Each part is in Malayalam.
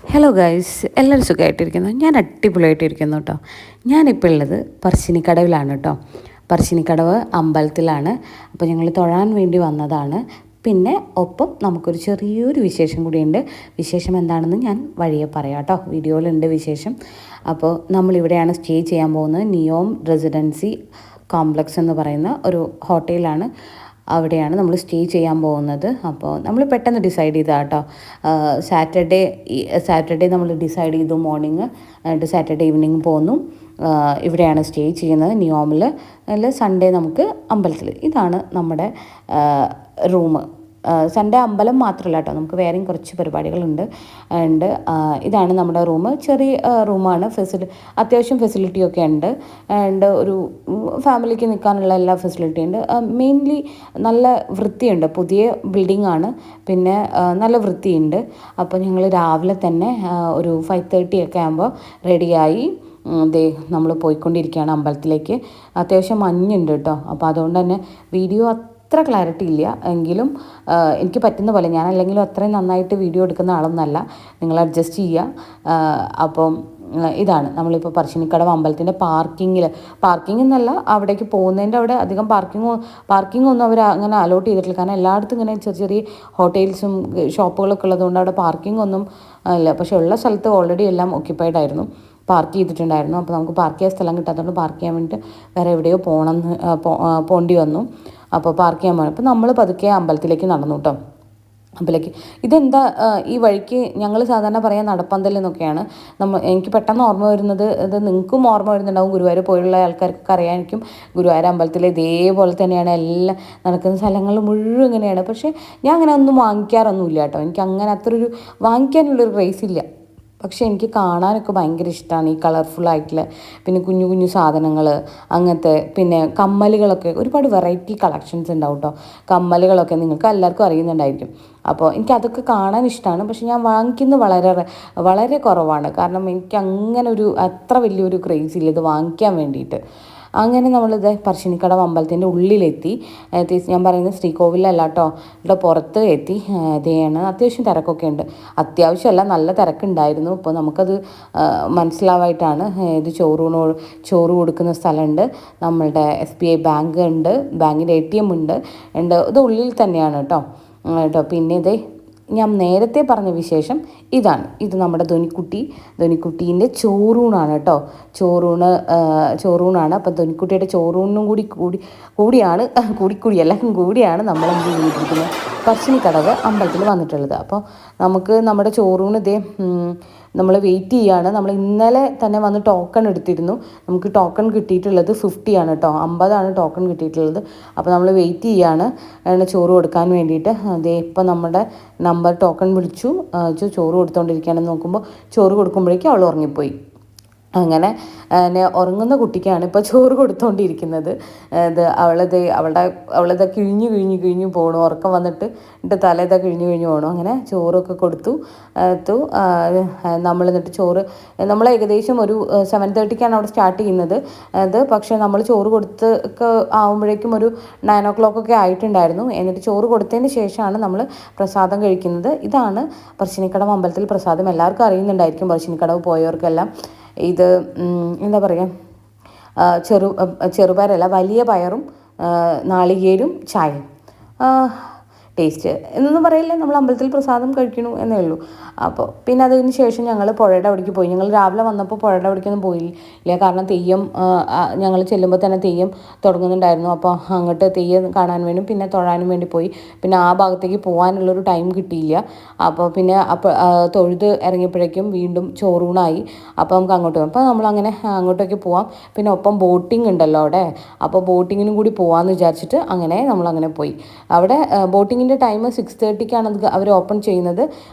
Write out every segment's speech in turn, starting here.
ഹലോ ഗൈസ്, എല്ലാവരും സുഖമായിട്ടിരിക്കുന്നു. ഞാൻ അടിപൊളിയായിട്ടിരിക്കുന്നു കേട്ടോ. ഞാനിപ്പോൾ ഉള്ളത് പറശ്ശിനിക്കടവിലാണ് കേട്ടോ. പറശ്ശിനിക്കടവ് അമ്പലത്തിലാണ്. അപ്പോൾ ഞങ്ങൾ തൊഴാൻ വേണ്ടി വന്നതാണ്. പിന്നെ ഒപ്പം നമുക്കൊരു ചെറിയൊരു വിശേഷം കൂടിയുണ്ട്. വിശേഷം എന്താണെന്ന് ഞാൻ വഴിയെ പറയാം കേട്ടോ. വീഡിയോയിലുണ്ട് വിശേഷം. അപ്പോൾ നമ്മളിവിടെയാണ് സ്റ്റേ ചെയ്യാൻ പോകുന്നത്. നിയോം റെസിഡൻസി കോംപ്ലക്സ് എന്ന് പറയുന്ന ഒരു ഹോട്ടലാണ്. അവിടെയാണ് നമ്മൾ സ്റ്റേ ചെയ്യാൻ പോകുന്നത്. അപ്പോൾ നമ്മൾ പെട്ടെന്ന് ഡിസൈഡ് ചെയ്താൽ കേട്ടോ. സാറ്റർഡേ നമ്മൾ ഡിസൈഡ് ചെയ്തു മോർണിംഗ്, എന്നിട്ട് സാറ്റർഡേ ഈവനിങ് പോന്നു. ഇവിടെയാണ് സ്റ്റേ ചെയ്യുന്നത് നിയോമിൽ. അല്ല, സൺഡേ നമുക്ക് അമ്പലത്തിൽ. ഇതാണ് നമ്മുടെ റൂം. സൺഡേ അമ്പലം മാത്രമല്ല കേട്ടോ, നമുക്ക് വേറെയും കുറച്ച് പരിപാടികളുണ്ട്. ഇതാണ് നമ്മുടെ റൂം. ചെറിയ റൂമാണ്. അത്യാവശ്യം ഫെസിലിറ്റിയൊക്കെ ഉണ്ട്. ഒരു ഫാമിലിക്ക് നിൽക്കാനുള്ള എല്ലാ ഫെസിലിറ്റി ഉണ്ട്. മെയിൻലി നല്ല വൃത്തിയുണ്ട്. പുതിയ ബിൽഡിംഗ് ആണ്. പിന്നെ നല്ല വൃത്തിയുണ്ട്. അപ്പോൾ ഞങ്ങൾ രാവിലെ തന്നെ ഒരു 5:30 ഒക്കെ ആകുമ്പോൾ റെഡിയായി നമ്മൾ പോയിക്കൊണ്ടിരിക്കുകയാണ് അമ്പലത്തിലേക്ക്. അത്യാവശ്യം മഞ്ഞുണ്ട് കേട്ടോ. അപ്പോൾ അതുകൊണ്ട് തന്നെ വീഡിയോ അത്ര ക്ലാരിറ്റി ഇല്ല. എങ്കിലും എനിക്ക് പറ്റുന്ന പോലെ, ഞാൻ അല്ലെങ്കിലും അത്രയും നന്നായിട്ട് വീഡിയോ എടുക്കുന്ന ആളൊന്നല്ല, നിങ്ങൾ അഡ്ജസ്റ്റ് ചെയ്യുക. അപ്പം ഇതാണ് നമ്മളിപ്പോൾ പറശ്ശിനിക്കടവ് അമ്പലത്തിൻ്റെ പാർക്കിംഗ് എന്നല്ല, അവിടേക്ക് പോകുന്നതിൻ്റെ അവിടെ അധികം പാർക്കിംഗ് ഒന്നും അവർ അങ്ങനെ അലോട്ട് ചെയ്തിട്ടില്ല. കാരണം എല്ലായിടത്തും ഇങ്ങനെ ചെറിയ ചെറിയ ഹോട്ടൽസും ഷോപ്പുകളൊക്കെ ഉള്ളതുകൊണ്ട് അവിടെ പാർക്കിംഗ് ഒന്നും ഇല്ല. പക്ഷേ ഉള്ള സ്ഥലത്ത് ഓൾറെഡി എല്ലാം ഒക്യുപ്പൈഡ് ആയിരുന്നു, പാർക്ക് ചെയ്തിട്ടുണ്ടായിരുന്നു. അപ്പോൾ നമുക്ക് പാർക്ക് ചെയ്യാൻ സ്ഥലം കിട്ടാത്തതുകൊണ്ട് പാർക്ക് ചെയ്യാൻ വേണ്ടിയിട്ട് വേറെ എവിടെയോ പോകേണ്ടി വന്നു. അപ്പോൾ പാർക്ക് ചെയ്യാൻ പോകണം. അപ്പോൾ നമ്മൾ പതുക്കെ അമ്പലത്തിലേക്ക് നടന്നു കേട്ടോ. ഇതെന്താ ഈ വഴിക്ക് ഞങ്ങൾ സാധാരണ പറയാൻ നടപ്പന്തൽ എന്നൊക്കെയാണ്. എനിക്ക് പെട്ടെന്ന് ഓർമ്മ വരുന്നത്, ഇത് നിങ്ങൾക്കും ഓർമ്മ വരുന്നുണ്ടാവും, ഗുരുവായൂർ പോയുള്ള ആൾക്കാർക്കൊക്കെ അറിയാമായിരിക്കും. ഗുരുവായൂർ അമ്പലത്തിൽ ഇതേപോലെ തന്നെയാണ് എല്ലാം നടക്കുന്ന സ്ഥലങ്ങൾ മുഴുവൻ ഇങ്ങനെയാണ്. പക്ഷേ ഞാൻ അങ്ങനെ ഒന്നും വാങ്ങിക്കാറൊന്നുമില്ല കേട്ടോ. എനിക്ക് അങ്ങനെ അത്രയൊരു വാങ്ങിക്കാനുള്ളൊരു ക്രേസ് ഇല്ല. പക്ഷേ എനിക്ക് കാണാനൊക്കെ ഭയങ്കര ഇഷ്ടമാണ് ഈ കളർഫുള്ളായിട്ടുള്ള, പിന്നെ കുഞ്ഞു കുഞ്ഞു സാധനങ്ങൾ അങ്ങനത്തെ. പിന്നെ കമ്മലുകളൊക്കെ ഒരുപാട് വെറൈറ്റി കളക്ഷൻസ് ഉണ്ടാവും കേട്ടോ. കമ്മലുകളൊക്കെ നിങ്ങൾക്ക് എല്ലാവർക്കും അറിയുന്നുണ്ടായിരിക്കും. അപ്പോൾ എനിക്ക് അതൊക്കെ കാണാൻ ഇഷ്ടമാണ്. പക്ഷെ ഞാൻ വാങ്ങിക്കുന്നത് വളരെ വളരെ കുറവാണ്. കാരണം എനിക്ക് അങ്ങനെ അത്ര വലിയൊരു ക്രേസ് ഇല്ല ഇത് വാങ്ങിക്കാൻ വേണ്ടിയിട്ട്. അങ്ങനെ നമ്മളിത് പറശ്ശിനിക്കടവ് അമ്പലത്തിൻ്റെ ഉള്ളിലെത്തി. ഞാൻ പറയുന്നത് ശ്രീകോവിലല്ല കേട്ടോ, ഇവിടെ പുറത്ത് എത്തി. ഇതാണ് അത്യാവശ്യം തിരക്കൊക്കെ ഉണ്ട്. അത്യാവശ്യമല്ല, നല്ല തിരക്കുണ്ടായിരുന്നു. ഇപ്പോൾ നമുക്കത് മനസ്സിലാവായിട്ടാണ്. ഇത് ചോറ് കൊടുക്കുന്ന സ്ഥലമുണ്ട്. നമ്മളുടെ SBI ബാങ്ക് ഉണ്ട്, ബാങ്കിൻ്റെ ATM ഉണ്ട്. ഇത് ഉള്ളിൽ തന്നെയാണ് കേട്ടോ. പിന്നെ ഞാൻ നേരത്തെ പറഞ്ഞ വിശേഷം ഇതാണ്. ഇത് നമ്മുടെ ധോനിക്കുട്ടീൻ്റെ ചോറൂണാണ് കേട്ടോ. ചോറൂണാണ്. അപ്പം ധോനിക്കുട്ടിയുടെ ചോറൂണിനും കൂടിയാണ് നമ്മൾ എന്ത് ചെയ്തിരിക്കുന്നത്, പറശ്ശിനിക്കടവ് അമ്പലത്തിൽ വന്നിട്ടുള്ളത്. അപ്പോൾ നമുക്ക് നമ്മുടെ ചോറൂണ് നമ്മൾ വെയിറ്റ് ചെയ്യുകയാണ്. നമ്മൾ ഇന്നലെ തന്നെ വന്ന് ടോക്കൺ എടുത്തിരുന്നു. നമുക്ക് ടോക്കൺ കിട്ടിയിട്ടുള്ളത് 50 ആണ് കേട്ടോ. 50 ടോക്കൺ കിട്ടിയിട്ടുള്ളത്. അപ്പോൾ നമ്മൾ വെയിറ്റ് ചെയ്യുകയാണ് ചോറ് കൊടുക്കാൻ വേണ്ടിയിട്ട്. ഇപ്പം നമ്മുടെ നമ്പർ ടോക്കൺ വിളിച്ചു. ചോറ് കൊടുത്തുകൊണ്ടിരിക്കുകയാണെന്ന് നോക്കുമ്പോൾ ചോറ് കൊടുക്കുമ്പോഴേക്കും അവൾ ഉറങ്ങിപ്പോയി. അങ്ങനെ ഉറങ്ങുന്ന കുട്ടിക്കാണ് ഇപ്പോൾ ചോറ് കൊടുത്തുകൊണ്ടിരിക്കുന്നത്. അവളത് കിഴിഞ്ഞു പോകണു. ഉറക്കം വന്നിട്ട് തല കിഴിഞ്ഞു പോകണു. അങ്ങനെ ചോറൊക്കെ കൊടുത്തു. നമ്മൾ എന്നിട്ട് നമ്മൾ ഏകദേശം ഒരു 7:30 അവിടെ സ്റ്റാർട്ട് ചെയ്യുന്നത്. പക്ഷേ നമ്മൾ ചോറ് കൊടുത്തൊക്കെ ആകുമ്പോഴേക്കും ഒരു 9 o'clock ഒക്കെ ആയിട്ടുണ്ടായിരുന്നു. എന്നിട്ട് ചോറ് കൊടുത്തതിന് ശേഷമാണ് നമ്മൾ പ്രസാദം കഴിക്കുന്നത്. ഇതാണ് പറശ്ശിനിക്കടവ് അമ്പലത്തിൽ പ്രസാദം. എല്ലാവർക്കും അറിയുന്നുണ്ടായിരിക്കും, പറശ്ശിനിക്കടവ് പോയവർക്കെല്ലാം. ഇത് എന്താ പറയുക, ചെറുപയറല്ല, വലിയ പയറും നാളികേരും ചായയും. ടേസ്റ്റ് എന്നൊന്നും പറയില്ല, നമ്മൾ അമ്പലത്തിൽ പ്രസാദം കഴിക്കണു എന്നേ ഉള്ളൂ. അപ്പോൾ പിന്നെ അതിന് ശേഷം ഞങ്ങൾ പുഴയുടെ അവിടേക്ക് പോയി. ഞങ്ങൾ രാവിലെ വന്നപ്പോൾ പുഴയുടെ അവിടേക്കൊന്നും പോയില്ല. കാരണം തെയ്യം ഞങ്ങൾ ചെല്ലുമ്പോൾ തന്നെ തെയ്യം തുടങ്ങുന്നുണ്ടായിരുന്നു. അപ്പോൾ അങ്ങോട്ട് തെയ്യം കാണാൻ വേണ്ടി പിന്നെ തൊഴാനും വേണ്ടി പോയി. പിന്നെ ആ ഭാഗത്തേക്ക് പോകാനുള്ളൊരു ടൈം കിട്ടിയില്ല. അപ്പോൾ പിന്നെ തൊഴുത് ഇറങ്ങിയപ്പോഴേക്കും വീണ്ടും ചോറൂണായി. അപ്പോൾ നമുക്ക് അങ്ങോട്ട് പോകാം. അപ്പോൾ നമ്മളങ്ങനെ അങ്ങോട്ടേക്ക് പോവാം. പിന്നെ ഒപ്പം ബോട്ടിംഗ് ഉണ്ടല്ലോ അവിടെ. അപ്പോൾ ബോട്ടിങ്ങിനും കൂടി പോകാമെന്ന് വിചാരിച്ചിട്ട് അങ്ങനെ നമ്മളങ്ങനെ പോയി. അവിടെ ബോട്ടിങ്ങിൻ്റെ ടൈം 6:30 അത് അവർ ഓപ്പൺ ചെയ്യുന്നത്.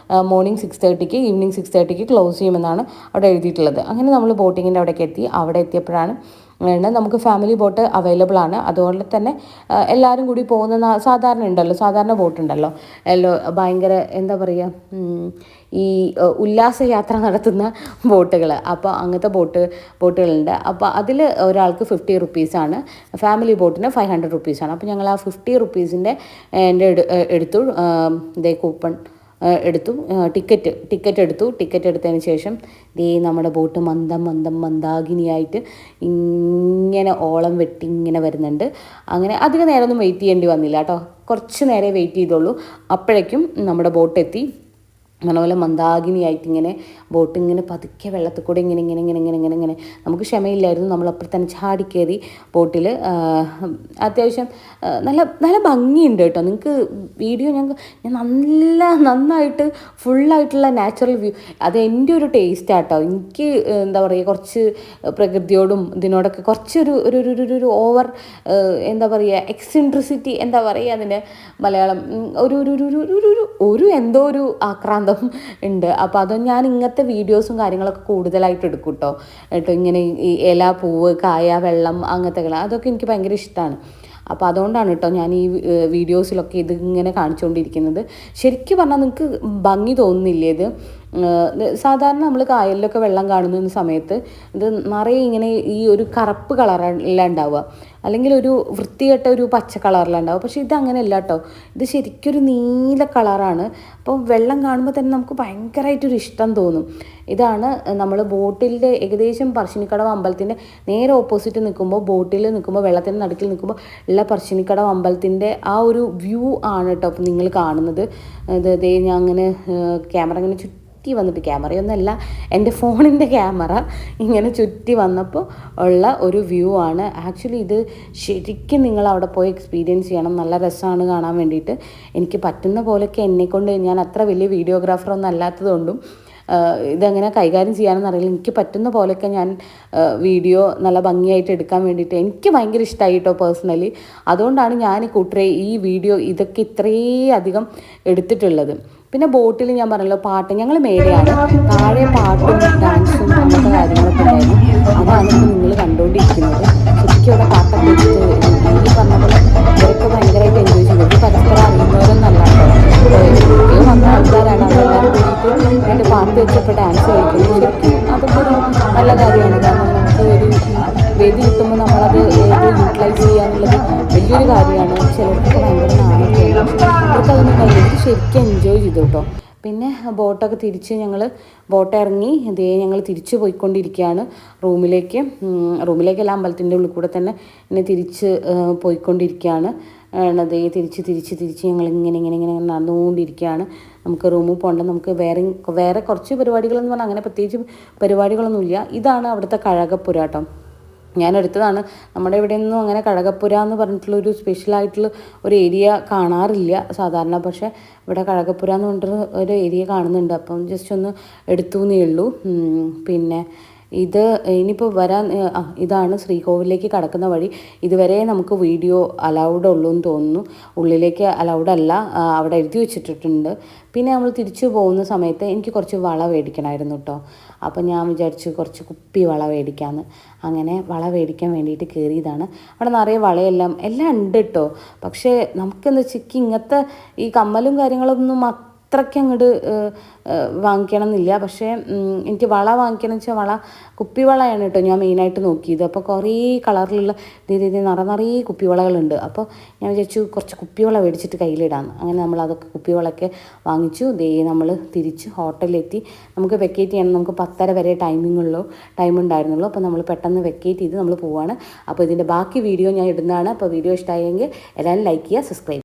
മോർണിംഗ് 6:30, ഈവനിങ് 6:30 ക്ലോസ് ചെയ്യുമെന്നാണ് അവിടെ എഴുതിയിട്ടുള്ളത്. അങ്ങനെ നമ്മൾ ബോട്ടിങ്ങിൻ്റെ അവിടേക്ക് എത്തി. അവിടെ എത്തിയപ്പോഴാണ് നമുക്ക് ഫാമിലി ബോട്ട് അവൈലബിൾ ആണ്. അതുകൊണ്ട് തന്നെ എല്ലാവരും കൂടി പോകുന്ന സാധാരണ ബോട്ടുണ്ടല്ലോ, ഭയങ്കര എന്താ പറയുക, ഈ ഉല്ലാസയാത്ര നടത്തുന്ന ബോട്ടുകൾ. അപ്പോൾ അങ്ങനത്തെ ബോട്ടുകളുണ്ട്. അപ്പോൾ അതിൽ ഒരാൾക്ക് 50 rupees, ഫാമിലി ബോട്ടിന് 500 rupees. അപ്പോൾ ഞങ്ങൾ ആ 50 rupees എടുത്തു. കൂപ്പൺ എടുത്തു. ടിക്കറ്റ് എടുത്തു. ടിക്കറ്റ് എടുത്തതിന് ശേഷം ദേ നമ്മുടെ ബോട്ട് മന്ദാകിനിയായിട്ട് ഇങ്ങനെ ഓളം വെട്ടി ഇങ്ങനെ വരുന്നുണ്ട്. അങ്ങനെ അധികം നേരമൊന്നും വെയിറ്റ് ചെയ്യേണ്ടി വന്നില്ല കേട്ടോ. കുറച്ച് നേരം വെയിറ്റ് ചെയ്തോളൂ. അപ്പോഴേക്കും നമ്മുടെ ബോട്ട് എത്തി. അതുപോലെ മന്ദാകിനിയായിട്ട് ഇങ്ങനെ ബോട്ട് ഇങ്ങനെ പതുക്കെ വെള്ളത്തിൽ കൂടെ ഇങ്ങനെ നമുക്ക് ക്ഷമയില്ലായിരുന്നു. നമ്മളപ്പോൾ തന്നെ ചാടിക്കയറി ബോട്ടിൽ. അത്യാവശ്യം നല്ല ഭംഗിയുണ്ട് കേട്ടോ. നിങ്ങൾക്ക് വീഡിയോ ഞാൻ നന്നായിട്ട് ഫുള്ളായിട്ടുള്ള നാച്ചുറൽ വ്യൂ, അത് എൻ്റെ ഒരു ടേസ്റ്റ് ആട്ടോ. എനിക്ക് എന്താ പറയുക, കുറച്ച് പ്രകൃതിയോടും ഇതിനോടൊക്കെ കുറച്ചൊരു ഓവർ എന്താ പറയുക എക്സെൻട്രിസിറ്റി, എന്താ പറയുക അതിൻ്റെ മലയാളം, ഒരു എന്തോ ഒരു ആക്രാന്തം ഉണ്ട്. അപ്പോൾ അത് ഞാൻ ഇങ്ങനത്തെ വീഡിയോസും കാര്യങ്ങളൊക്കെ കൂടുതലായിട്ട് എടുക്കും കേട്ടോ. ഇങ്ങനെ ഈ ഇല, പൂവ്, കായ, വെള്ളം, അങ്ങനത്തെ അതൊക്കെ എനിക്ക് ഭയങ്കര ഇഷ്ടമാണ്. അപ്പോൾ അതുകൊണ്ടാണ് കേട്ടോ ഞാൻ ഈ വീഡിയോസിലൊക്കെ ഇതിങ്ങനെ കാണിച്ചുകൊണ്ടിരിക്കുന്നത്. ശരിക്കും പറഞ്ഞാൽ നിങ്ങൾക്ക് ഭംഗി തോന്നുന്നില്ലേ ഇത്? സാധാരണ നമ്മൾ കായലിലൊക്കെ വെള്ളം കാണുന്ന സമയത്ത് ഇത് നിറയെ ഇങ്ങനെ ഈ ഒരു കറുപ്പ് കളറല്ല ഉണ്ടാവുക, അല്ലെങ്കിൽ ഒരു വൃത്തികെട്ട ഒരു പച്ച കളറിലുണ്ടാവും. പക്ഷേ ഇതങ്ങനെയല്ല കേട്ടോ. ഇത് ശരിക്കൊരു നീല കളറാണ്. അപ്പോൾ വെള്ളം കാണുമ്പോൾ തന്നെ നമുക്ക് ഭയങ്കരമായിട്ടൊരു ഇഷ്ടം തോന്നും. ഇതാണ് നമ്മൾ ബോട്ടിൻ്റെ ഏകദേശം പറശ്ശിനിക്കടവ് അമ്പലത്തിൻ്റെ നേരെ ഓപ്പോസിറ്റ് നിൽക്കുമ്പോൾ, ബോട്ടിൽ നിൽക്കുമ്പോൾ, വെള്ളത്തിൻ്റെ നടുക്കിൽ നിൽക്കുമ്പോൾ ഉള്ള പറശ്ശിനിക്കടവ് അമ്പലത്തിൻ്റെ ആ ഒരു വ്യൂ ആണ് കേട്ടോ അപ്പോൾ നിങ്ങൾ കാണുന്നത്. അതേ ഞാൻ അങ്ങനെ ക്യാമറ ഇങ്ങനെ ചുറ്റി വന്നിട്ട്, ക്യാമറയൊന്നുമല്ല എൻ്റെ ഫോണിൻ്റെ ക്യാമറ ഇങ്ങനെ ചുറ്റി വന്നപ്പോൾ ഉള്ള ഒരു വ്യൂ ആണ്. ആക്ച്വലി ഇത് ശരിക്കും നിങ്ങൾ അവിടെ പോയി എക്സ്പീരിയൻസ് ചെയ്യണം. നല്ല രസമാണ് കാണാൻ വേണ്ടിയിട്ട്. എനിക്ക് പറ്റുന്ന പോലെയൊക്കെ എന്നെക്കൊണ്ട്, ഞാൻ അത്ര വലിയ വീഡിയോഗ്രാഫറൊന്നും അല്ലാത്തതുകൊണ്ടും ഇതെങ്ങനെ കൈകാര്യം ചെയ്യാനെന്ന് അറിയില്ല. എനിക്ക് പറ്റുന്ന പോലെയൊക്കെ ഞാൻ വീഡിയോ നല്ല ഭംഗിയായിട്ട് എടുക്കാൻ വേണ്ടിയിട്ട് എനിക്ക് ഭയങ്കര ഇഷ്ടമായി കേട്ടോ പേഴ്സണലി. അതുകൊണ്ടാണ് ഞാൻ കൂട്ടരെ ഈ വീഡിയോ ഇതൊക്കെ ഇത്രയും അധികം എടുത്തിട്ടുള്ളത്. പിന്നെ ബോട്ടിൽ ഞാൻ പറഞ്ഞല്ലോ പാട്ട്, ഞങ്ങൾ മേലെയാണ്, താഴെ പാട്ടും ഡാൻസും അങ്ങനത്തെ കാര്യങ്ങളൊക്കെ ഉണ്ടായിരുന്നു. അതാണ് ഇപ്പോൾ നിങ്ങൾ കണ്ടുകൊണ്ടിരിക്കുന്നത്. ശരിക്കും അവിടെ പാട്ടൊക്കെ വെച്ചിട്ട് ഈ പറഞ്ഞ പോലെ ഇവരൊക്കെ ഭയങ്കരമായിട്ട് എൻജോയ് ചെയ്തു. പരസ്പരം അറിയുന്നവരൊന്നല്ല കേട്ടോ, വന്ന ആൾക്കാരാണ്. അവരെല്ലാവരും കൂടിയിട്ട് എൻ്റെ പാട്ട് വെച്ചപ്പോൾ ഡാൻസ് കളിക്കുന്നത്. ശരിക്കും അതൊക്കെ ഒരു നല്ല കാര്യമാണ്. കാരണം നമുക്ക് ഒരു വേദി കിട്ടുമ്പോൾ നമ്മളത് യൂട്ടിലൈസ് ചെയ്യാന്നുള്ളത് വലിയൊരു കാര്യമാണ്. ചിലർക്കൊക്കെ ഭയങ്കര നാണൊക്കെയാണ്. അവർക്കതൊന്നും കഴിയും. എനിക്ക് ശരിക്കും എൻജോയ് ചെയ്തു കേട്ടോ. പിന്നെ ബോട്ടൊക്കെ തിരിച്ച് ഞങ്ങൾ ബോട്ട് ഇറങ്ങി ഞങ്ങൾ തിരിച്ച് പോയിക്കൊണ്ടിരിക്കുകയാണ് റൂമിലേക്കല്ല, അമ്പലത്തിൻ്റെ ഉള്ളിൽ കൂടെ തന്നെ ഇങ്ങനെ തിരിച്ച് പോയിക്കൊണ്ടിരിക്കുകയാണ്. തിരിച്ച് ഞങ്ങൾ ഇങ്ങനെ നടന്നുകൊണ്ടിരിക്കുകയാണ്. നമുക്ക് റൂമിൽ പോകേണ്ട, നമുക്ക് വേറെ കുറച്ച് പരിപാടികളെന്ന് പറഞ്ഞാൽ അങ്ങനെ പ്രത്യേകിച്ച് പരിപാടികളൊന്നുമില്ല. ഇതാണ് അവിടുത്തെ കഴകപ്പുര കേട്ടോ. ഞാൻ എടുത്തതാണ്. നമ്മുടെ ഇവിടെയൊന്നും അങ്ങനെ കഴകപ്പുര എന്ന് പറഞ്ഞിട്ടുള്ളൊരു സ്പെഷ്യലായിട്ടുള്ള ഒരു ഏരിയ കാണാറില്ല സാധാരണ. പക്ഷേ ഇവിടെ കഴകപ്പുര എന്ന് പറഞ്ഞിട്ടൊരു ഒരു ഏരിയ കാണുന്നുണ്ട്. അപ്പം ജസ്റ്റ് ഒന്ന് എടുത്തു എന്നേ ഉള്ളൂ. പിന്നെ ഇത് ഇനിയിപ്പോൾ ഇതാണ് ശ്രീകോവിലേക്ക് കടക്കുന്ന വഴി. ഇതുവരെ നമുക്ക് വീഡിയോ അലൗഡ് ഉള്ളൂ എന്ന് തോന്നുന്നു. ഉള്ളിലേക്ക് അലൗഡ് അല്ല, അവിടെ എഴുതി വെച്ചിട്ടുണ്ട്. പിന്നെ നമ്മൾ തിരിച്ചു പോകുന്ന സമയത്ത് എനിക്ക് കുറച്ച് വള മേടിക്കണമായിരുന്നു കേട്ടോ. അപ്പോൾ ഞാൻ വിചാരിച്ചു കുറച്ച് കുപ്പി വള മേടിക്കാമെന്ന്. അങ്ങനെ വള മേടിക്കാൻ വേണ്ടിയിട്ട് കയറിയതാണ്. അവിടെ നിറയെ വളയെല്ലാം ഉണ്ട് കേട്ടോ. പക്ഷേ നമുക്കെന്താ വെച്ചാൽ ഇങ്ങനത്തെ ഈ കമ്മലും കാര്യങ്ങളൊന്നും അത്രയ്ക്ക് അങ്ങോട്ട് വാങ്ങിക്കണം എന്നില്ല. പക്ഷേ എനിക്ക് വള വാങ്ങിക്കണം എന്ന് വെച്ചാൽ കുപ്പിവളയാണ് കേട്ടോ ഞാൻ മെയിനായിട്ട് നോക്കിയത്. അപ്പോൾ കുറേ കളറിലുള്ള നിറയെ കുപ്പിവളകളുണ്ട്. അപ്പോൾ ഞാൻ വിചാരിച്ചു കുറച്ച് കുപ്പിവള മേടിച്ചിട്ട് കയ്യിലിടാമെന്ന്. അങ്ങനെ നമ്മളതൊക്കെ കുപ്പിവളയൊക്കെ വാങ്ങിച്ചു. നമ്മൾ തിരിച്ച് ഹോട്ടലിലെത്തി. നമുക്ക് വെക്കേറ്റ് ചെയ്യണം. നമുക്ക് 10:30 വരെ ടൈം ഉണ്ടായിരുന്നുള്ളൂ. അപ്പോൾ നമ്മൾ പെട്ടെന്ന് വെക്കേറ്റ് ചെയ്ത് നമ്മൾ പോവുകയാണ്. അപ്പോൾ ഇതിൻ്റെ ബാക്കി വീഡിയോ ഞാൻ ഇടുന്നതാണ്. അപ്പോൾ വീഡിയോ ഇഷ്ടമായെങ്കിൽ എല്ലാവരും ലൈക്ക് ചെയ്യുക, സബ്സ്ക്രൈബ്